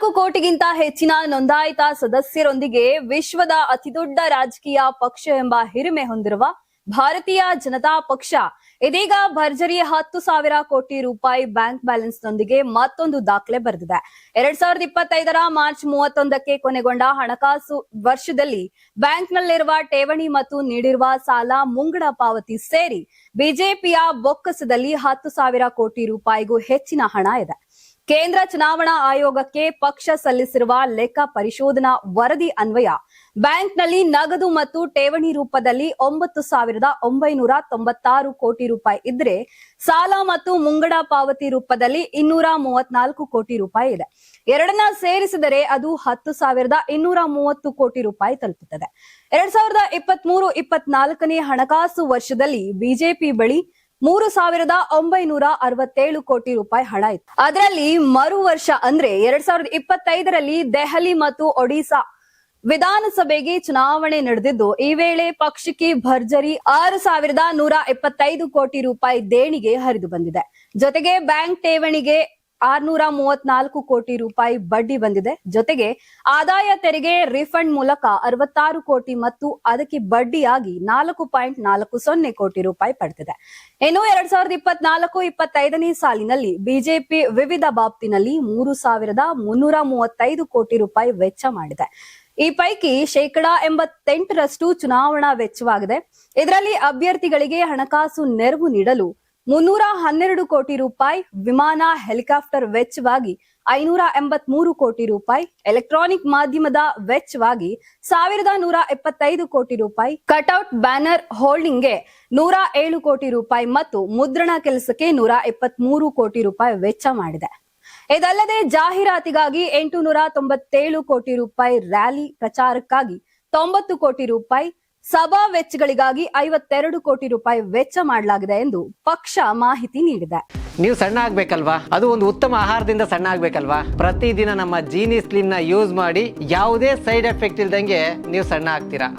14 ಕೋಟಿಗಿಂತ ಹೆಚ್ಚಿನ ನೋಂದಾಯಿತ ಸದಸ್ಯರೊಂದಿಗೆ ವಿಶ್ವದ ಅತಿದೊಡ್ಡ ರಾಜಕೀಯ ಪಕ್ಷ ಎಂಬ ಹಿರಿಮೆ ಹೊಂದಿರುವ ಭಾರತೀಯ ಜನತಾ ಪಕ್ಷ ಇದೀಗ ಭರ್ಜರಿ 10,000 ಕೋಟಿ ರೂಪಾಯಿ ಬ್ಯಾಂಕ್ ಬ್ಯಾಲೆನ್ಸ್ ನೊಂದಿಗೆ ಮತ್ತೊಂದು ದಾಖಲೆ ಬರೆದಿದೆ. 2025ರ ಮಾರ್ಚ್ 31ಕ್ಕೆ ಕೊನೆಗೊಂಡ ಹಣಕಾಸು ವರ್ಷದಲ್ಲಿ ಬ್ಯಾಂಕ್ನಲ್ಲಿರುವ ಠೇವಣಿ ಮತ್ತು ನೀಡಿರುವ ಸಾಲ ಮುಂಗಡ ಪಾವತಿ ಸೇರಿ ಬಿಜೆಪಿಯ ಬೊಕ್ಕಸದಲ್ಲಿ 10,000 ಕೋಟಿ ರೂಪಾಯಿಗೂ ಹೆಚ್ಚಿನ ಹಣ ಇದೆ. ಕೇಂದ್ರ ಚುನಾವಣಾ ಆಯೋಗಕ್ಕೆ ಪಕ್ಷ ಸಲ್ಲಿಸಿರುವ ಲೆಕ್ಕ ಪರಿಶೋಧನಾ ವರದಿ ಅನ್ವಯ ಬ್ಯಾಂಕ್ನಲ್ಲಿ ನಗದು ಮತ್ತು ಠೇವಣಿ ರೂಪದಲ್ಲಿ 9,996 ಕೋಟಿ ರೂಪಾಯಿ ಇದ್ರೆ ಸಾಲ ಮತ್ತು ಮುಂಗಡ ಪಾವತಿ ರೂಪದಲ್ಲಿ 234 ಕೋಟಿ ರೂಪಾಯಿ ಇದೆ. ಎರಡನ್ನ ಸೇರಿಸಿದರೆ ಅದು 10,230 ಕೋಟಿ ರೂಪಾಯಿ ತಲುಪುತ್ತದೆ. 2023-24ನೇ ಹಣಕಾಸು ವರ್ಷದಲ್ಲಿ ಬಿಜೆಪಿ ಬಳಿ 3,967 ಕೋಟಿ ರೂಪಾಯಿ ಹಣ ಇತ್ತು. ಅದರಲ್ಲಿ ಮರು ವರ್ಷ ಅಂದ್ರೆ 2025ರಲ್ಲಿ ದೆಹಲಿ ಮತ್ತು ಒಡಿಶಾ ವಿಧಾನಸಭೆಗೆ ಚುನಾವಣೆ ನಡೆದಿದ್ದು, ಈ ವೇಳೆ ಪಕ್ಷಕ್ಕೆ ಭರ್ಜರಿ 6,125 ಕೋಟಿ ರೂಪಾಯಿ ದೇಣಿಗೆ ಹರಿದು ಬಂದಿದೆ. ಜೊತೆಗೆ ಬ್ಯಾಂಕ್ ಠೇವಣಿಗೆ 634 ಕೋಟಿ ರೂಪಾಯಿ ಬಡ್ಡಿ ಬಂದಿದೆ. ಜೊತೆಗೆ ಆದಾಯ ತೆರಿಗೆ ರಿಫಂಡ್ ಮೂಲಕ 66 ಕೋಟಿ ಮತ್ತು ಅದಕ್ಕೆ ಬಡ್ಡಿಯಾಗಿ 4.40 ಕೋಟಿ ರೂಪಾಯಿ ಪಡೆದಿದೆ. ಇನ್ನು 2024-25ನೇ ಸಾಲಿನಲ್ಲಿ ಬಿಜೆಪಿ ವಿವಿಧ ಬಾಬ್ತಿನಲ್ಲಿ 3,335 ಕೋಟಿ ರೂಪಾಯಿ ವೆಚ್ಚ ಮಾಡಿದೆ. ಈ ಪೈಕಿ 88% ಚುನಾವಣಾ ವೆಚ್ಚವಾಗಿದೆ. ಇದರಲ್ಲಿ ಅಭ್ಯರ್ಥಿಗಳಿಗೆ ಹಣಕಾಸು ನೆರವು ನೀಡಲು 312 ಕೋಟಿ ರೂಪಾಯಿ, ವಿಮಾನ ಹೆಲಿಕಾಪ್ಟರ್ ವೆಚ್ಚವಾಗಿ 583 ಕೋಟಿ ರೂಪಾಯಿ, ಎಲೆಕ್ಟ್ರಾನಿಕ್ ಮಾಧ್ಯಮದ ವೆಚ್ಚವಾಗಿ 1,175 ಕೋಟಿ ರೂಪಾಯಿ, ಕಟ್ಔಟ್ ಬ್ಯಾನರ್ ಹೋಲ್ಡಿಂಗ್ಗೆ 107 ಕೋಟಿ ರೂಪಾಯಿ ಮತ್ತು ಮುದ್ರಣ ಕೆಲಸಕ್ಕೆ 123 ಕೋಟಿ ರೂಪಾಯಿ ವೆಚ್ಚ ಮಾಡಿದೆ. ಇದಲ್ಲದೆ ಜಾಹೀರಾತಿಗಾಗಿ 897 ಕೋಟಿ ರೂಪಾಯಿ, ರ್ಯಾಲಿ ಪ್ರಚಾರಕ್ಕಾಗಿ 90 ಕೋಟಿ ರೂಪಾಯಿ, ಸಭಾ ವೆಚ್ಚಗಳಿಗಾಗಿ 52 ಕೋಟಿ ರೂಪಾಯಿ ವೆಚ್ಚ ಮಾಡಲಾಗಿದೆ ಎಂದು ಪಕ್ಷ ಮಾಹಿತಿ ನೀಡಿದೆ. ನೀವು ಸಣ್ಣ ಆಗ್ಬೇಕಲ್ವಾ? ಅದು ಒಂದು ಉತ್ತಮ ಆಹಾರದಿಂದ ಸಣ್ಣ ಆಗ್ಬೇಕಲ್ವಾ? ಪ್ರತಿದಿನ ನಮ್ಮ ಜೀನಿ ಸ್ಲಿಮ್ ನ ಯೂಸ್ ಮಾಡಿ ಯಾವುದೇ ಸೈಡ್ ಎಫೆಕ್ಟ್ ಇಲ್ದಂಗೆ ನೀವು ಸಣ್ಣ ಆಗ್ತೀರಾ.